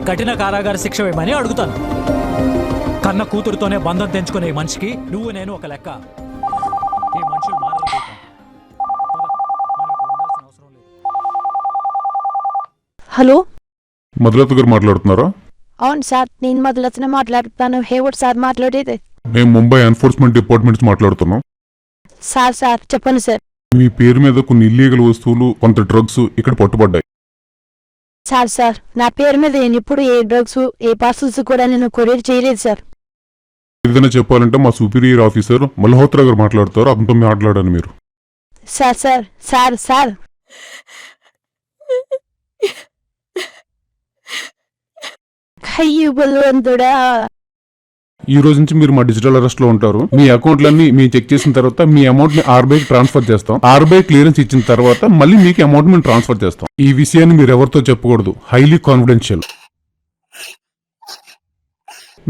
కఠిన కారాగార శిక్ష వేయమని అడుగుతాను. కన్న కూతురుతోనే బంధం తెంచుకునే ఈ మనిషికి నువ్వు నేను ఒక లెక్క. ఈ మనుషులు మారరు దీప. మనం ఇక్కడ ఉండాల్సిన అవసరం లేదు. హలో, మధులత గారు మాట్లాడుతున్నారా? అవును సార్, నేను మొదలతనే మాట్లాడుతాను. హేవర్డ్ సార్ మాట్లాడేది. మేము ముంబై ఎన్ఫోర్స్మెంట్ డిపార్ట్మెంట్ మాట్లాడుతున్నాం. సార్ చెప్పండి సార్. మీ పేరు మీద కొన్ని ఇల్లీగల్ వస్తువులు, కొంత డ్రగ్స్ ఇక్కడ పట్టుబడ్డాయి. సార్ నా పేరు మీద నేను ఇప్పుడు ఏ డ్రగ్స్ ఏ పార్సల్స్ కూడా నేను కొరియర్ చేయలేదు సార్. ఏదైనా చెప్పాలంటే మా సుపీరియర్ ఆఫీసర్ మల్హోత్రా గారు మాట్లాడతారు. అతనితో మాట్లాడాను మీరు. సార్ అయ్యో బలవంతుడా, ఈ రోజు నుంచి మీరు మా డిజిటల్ అరెస్ట్ లో ఉంటారు. మీ అకౌంట్లన్నీ మేము చెక్ చేసిన తర్వాత మీ అమౌంట్ ని ఆర్బీఐ ట్రాన్స్ఫర్ చేస్తాం. ఆర్బీఐ క్లియరెన్స్ ఇచ్చిన తర్వాత మళ్ళీ మీకు అమౌంట్ మేము ట్రాన్స్ఫర్ చేస్తాం. ఈ విషయాన్ని మీరు ఎవరితో చెప్పకూడదు. Highly confidential.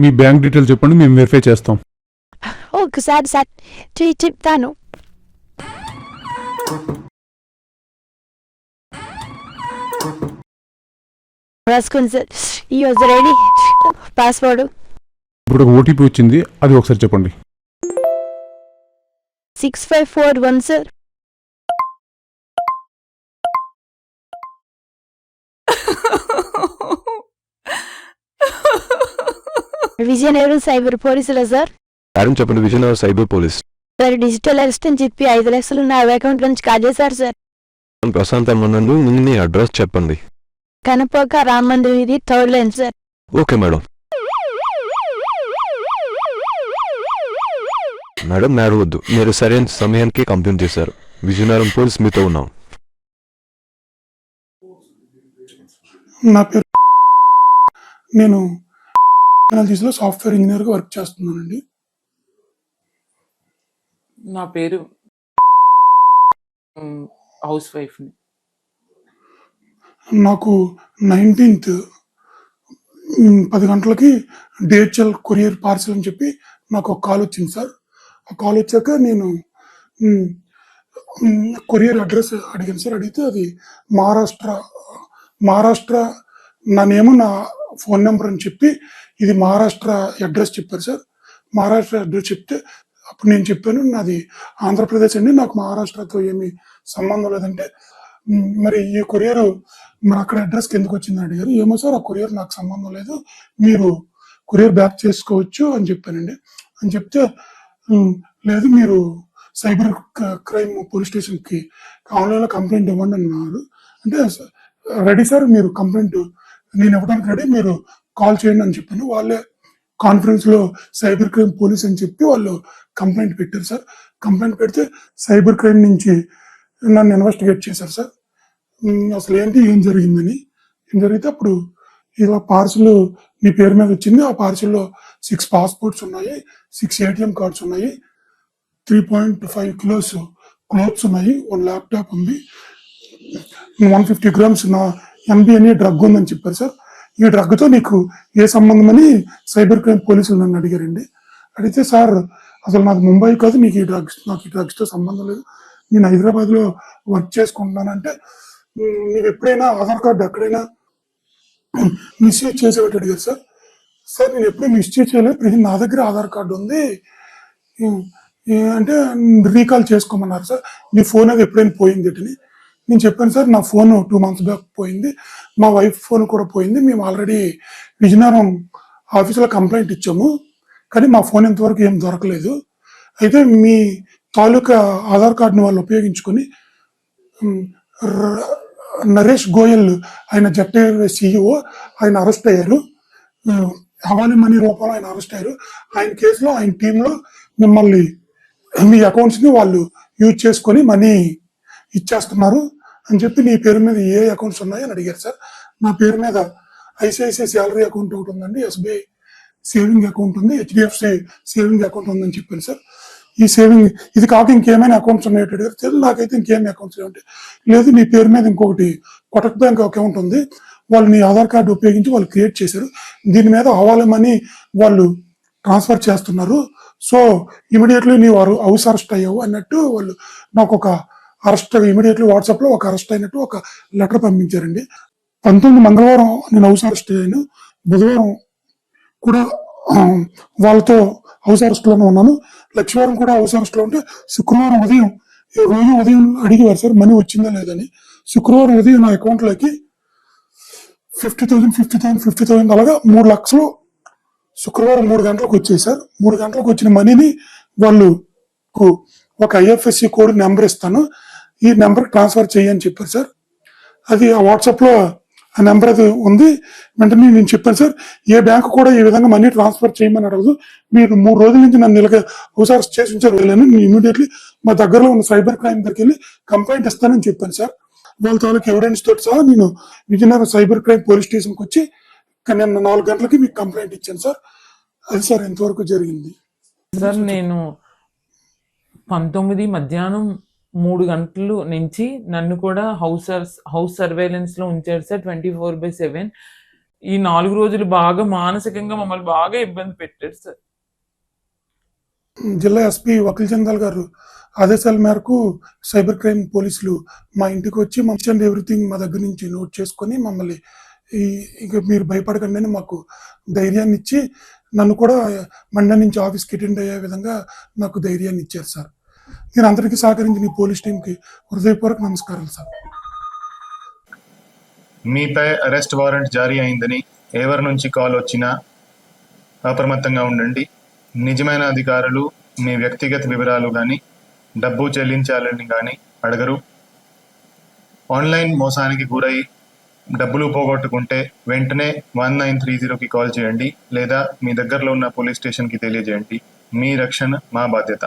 మీ బ్యాంక్ డీటెయిల్ చెప్పండి, మేము వెరిఫై చేస్తాం. ఒకసారి సార్ చెప్తాను. రాసుకోండి సార్. User ID, password. ఇప్పుడు ఒక ఓటీపీ వచ్చింది, అది ఒకసారి చెప్పండి. 6541 సార్. విజయనగరం సైబర్ పోలీసులా సార్? మేడం చెప్పండి. Vizianagaram cyber police sir, digital arrest అని చెప్పి 5 లక్షలు నా అకౌంట్ నుంచి కాజేశారు సార్. ప్రశాంతం ఉన్నందు మీ అడ్రస్ చెప్పండి. కనపక రామ్ మందిర్ ఇది 3rd line sir. Okay madam. Madam నేరవద్దు, మీరు సరైన సమయానికి కంప్లైంట్ చేశారు. విజయనగరం పోలీస్ మీతో ఉన్నాం. నా పేరు, నేను టెక్నాలజీస్లో సాఫ్ట్వేర్ ఇంజనీర్గా వర్క్ చేస్తున్నానండి. నా పేరు హౌస్ వైఫ్ని. నాకు 19th 10 గంటలకి డిహెచ్ఎల్ కొరియర్ పార్సల్ అని చెప్పి నాకు ఒక కాల్ వచ్చింది సార్. ఆ కాల్ వచ్చాక నేను కొరియర్ అడ్రస్ అడిగాను సార్. అడిగితే అది మహారాష్ట్ర నా నేమ్ నా ఫోన్ నెంబర్ అని చెప్పి ఇది మహారాష్ట్ర అడ్రస్ చెప్పారు సార్. మహారాష్ట్ర అడ్రస్ చెప్తే అప్పుడు నేను చెప్పాను నాది ఆంధ్రప్రదేశ్ అండి, నాకు మహారాష్ట్రతో ఏమీ సంబంధం లేదంటే మరి ఈ కొరియర్ మరి అక్కడ అడ్రస్కి ఎందుకు వచ్చిందని అడిగారు. ఏమో సార్ ఆ కొరియర్ నాకు సంబంధం లేదు, మీరు కొరియర్ బ్యాక్ చేసుకోవచ్చు అని చెప్పానండి. అని చెప్తే లేదు మీరు సైబర్ క్రైమ్ పోలీస్ స్టేషన్కి ఆన్లైన్లో కంప్లైంట్ ఇవ్వండి అన్నారు. అంటే రెడీ సార్, మీరు కంప్లైంట్ నేను ఇవ్వడానికి రెడీ, మీరు కాల్ చేయండి అని చెప్పాను. వాళ్ళే కాన్ఫరెన్స్లో సైబర్ క్రైమ్ పోలీస్ అని చెప్పి వాళ్ళు కంప్లైంట్ పెట్టారు సార్. కంప్లైంట్ పెడితే సైబర్ క్రైమ్ నుంచి నన్ను ఇన్వెస్టిగేట్ చేశారు సార్. అసలు ఏంటి ఏం జరిగిందని. ఏం జరిగితే అప్పుడు ఇలా పార్సల్ మీ పేరు మీద వచ్చింది. ఆ పార్సల్లో 6 పాస్పోర్ట్స్ ఉన్నాయి, 6 ATM కార్డ్స్ ఉన్నాయి, 3.5 kilos క్లోత్స్ ఉన్నాయి, 1 ల్యాప్టాప్ ఉంది, 150 grams నా MDMA డ్రగ్ ఉందని చెప్పారు సార్. ఈ డ్రగ్తో నీకు ఏ సంబంధం అని సైబర్ క్రైమ్ పోలీసులు నన్ను అడిగారండి. అడిగితే సార్ అసలు నాకు ముంబై కాదు, నాకు ఈ డ్రగ్స్తో సంబంధం లేదు, నేను హైదరాబాద్లో వర్క్ చేసుకుంటున్నానంటే మీరు ఎప్పుడైనా ఆధార్ కార్డు ఎక్కడైనా మిస్యూజ్ చేసేవాటి అడిగారు సార్. సార్ నేను ఎప్పుడూ మిస్యూజ్ చేయలేదు, నా దగ్గర ఆధార్ కార్డు ఉంది అంటే రీకాల్ చేసుకోమన్నారు సార్. మీ ఫోన్ అది ఎప్పుడైనా పోయింది అని నేను చెప్పాను సార్. నా ఫోన్ 2 months బ్యాక్ పోయింది, మా వైఫ్ ఫోన్ కూడా పోయింది, మేము ఆల్రెడీ విజయనగరం ఆఫీసులో కంప్లైంట్ ఇచ్చాము, కానీ మా ఫోన్ ఇంతవరకు ఏం దొరకలేదు. అయితే మీ తాలూకా ఆధార్ కార్డుని వాళ్ళు ఉపయోగించుకొని నరేష్ గోయల్ ఆయన జెట్ ఎయిర్వేస్ CEO ఆయన అరెస్ట్ అయ్యారు. హవాలీ మనీ రూపంలో ఆయన అరెస్ట్ అయ్యారు. ఆయన కేసులో ఆయన టీంలో మిమ్మల్ని మీ అకౌంట్స్ని వాళ్ళు యూజ్ చేసుకొని మనీ ఇచ్చేస్తున్నారు అని చెప్పి నీ పేరు మీద ఏ అకౌంట్స్ ఉన్నాయి అని అడిగారు సార్. నా పేరు మీద ICICI శాలరీ అకౌంట్ ఒకటి ఉందండి, SBI సేవింగ్ అకౌంట్ ఉంది, HDFC సేవింగ్ అకౌంట్ ఉందని చెప్పాను సార్. ఈ సేవింగ్ ఇది కాక ఇంకేమైనా అకౌంట్స్ ఉన్నాయి అడిగారు. తెలియదు నాకైతే ఇంకేమి అకౌంట్స్ ఉంటాయి. లేదు నీ పేరు మీద ఇంకొకటి కొటక్ బ్యాంక్ అకౌంట్ ఉంది, వాళ్ళు నీ ఆధార్ కార్డు ఉపయోగించి వాళ్ళు క్రియేట్ చేశారు, దీని మీద హవాలా మనీ వాళ్ళు ట్రాన్స్ఫర్ చేస్తున్నారు, సో ఇమీడియట్లీ నీవు హౌస్ అరెస్ట్ అయ్యావు అన్నట్టు వాళ్ళు నాకు ఒక అరెస్ట్ ఇమీడియట్లీ వాట్సాప్లో ఒక అరెస్ట్ అయినట్టు ఒక లెటర్ పంపించారండి. 19 మంగళవారం నేను హౌస్ అరెస్ట్ అయ్యాను. బుధవారం కూడా వాళ్ళతో హౌస్ అరెస్ట్లోనే ఉన్నాను. లక్షవారం కూడా హౌస్ అరెస్ట్లో ఉంటే శుక్రవారం ఉదయం రోజు ఉదయం అడిగేవారు సార్ మనీ వచ్చిందా లేదని. శుక్రవారం ఉదయం నా అకౌంట్లోకి 50,000 అలాగా 3 లక్షలు శుక్రవారం 3 గంటలకు వచ్చాయి సార్. 3 గంటలకు వచ్చిన మనీని వాళ్ళు ఒక ఐఎఫ్ఎస్సి కోడ్ నెంబర్ ఇస్తాను, ఈ నెంబర్ ట్రాన్స్ఫర్ చేయని చెప్పారు సార్. అది ఆ వాట్సాప్లో ఆ నెంబర్ అది ఉంది. వెంటనే నేను చెప్పాను సార్, ఏ బ్యాంకు కూడా ఈ విధంగా మనీ ట్రాన్స్ఫర్ చేయమని అడగదు, మీరు 3 రోజుల నుంచి నన్ను ఇలాగ హౌస్ అరెస్ట్ చేసి ఉంచారు. నేను ఇమీడియట్లీ మా దగ్గరలో ఉన్న సైబర్ క్రైమ్ దగ్గరికి వెళ్ళి కంప్లైంట్ ఇస్తానని చెప్పాను సార్. వాళ్ళ తాలూకు ఎవిడెన్స్ తోటి సహా నేను విజయనగరం సైబర్ క్రైమ్ పోలీస్ స్టేషన్కి వచ్చి నిన్న 4 గంటలకి మీకు కంప్లైంట్ ఇచ్చాను సార్. అది సార్ ఎంతవరకు జరిగింది సార్ నేను 19 మధ్యాహ్నం 3 గంటలు నుంచి నన్ను కూడా హౌస్ సర్వేలెన్స్ లో ఉంచారు సార్ 24/7. ఈ 4 రోజులు బాగా మానసికంగా మమ్మల్ని బాగా ఇబ్బంది పెట్టారు సార్. జిల్లా ఎస్పీ వకీల్ చందాల్ గారు ఆదేశాల మేరకు సైబర్ క్రైమ్ పోలీసులు మా ఇంటికి వచ్చి మంచి అండ్ ఎవ్రీథింగ్ మా దగ్గర నుంచి నోట్ చేసుకొని మమ్మల్ని ఇక మీరు భయపడకండి అని మాకు ధైర్యాన్ని ఇచ్చి నన్ను కూడా మండే నుంచి ఆఫీస్కి అటెండ్ అయ్యే విధంగా నాకు ధైర్యాన్ని ఇచ్చారు సార్. నేను అందరికీ సహకరించిన ఈ పోలీస్ టీంకి హృదయపూర్వక నమస్కారాలు సార్. మీపై అరెస్ట్ వారెంట్ జారీ అయిందని ఎవరి నుంచి కాల్ వచ్చినా అప్రమత్తంగా ఉండండి. నిజమైన అధికారులు మీ వ్యక్తిగత వివరాలు కానీ డబ్బు చెల్లించాలని కానీ అడగరు. ఆన్లైన్ మోసానికి గురై డబ్బులు పోగొట్టుకుంటే వెంటనే 1930కి కాల్ చేయండి లేదా మీ దగ్గరలో ఉన్న పోలీస్ స్టేషన్కి తెలియజేయండి. మీ రక్షణ మా బాధ్యత.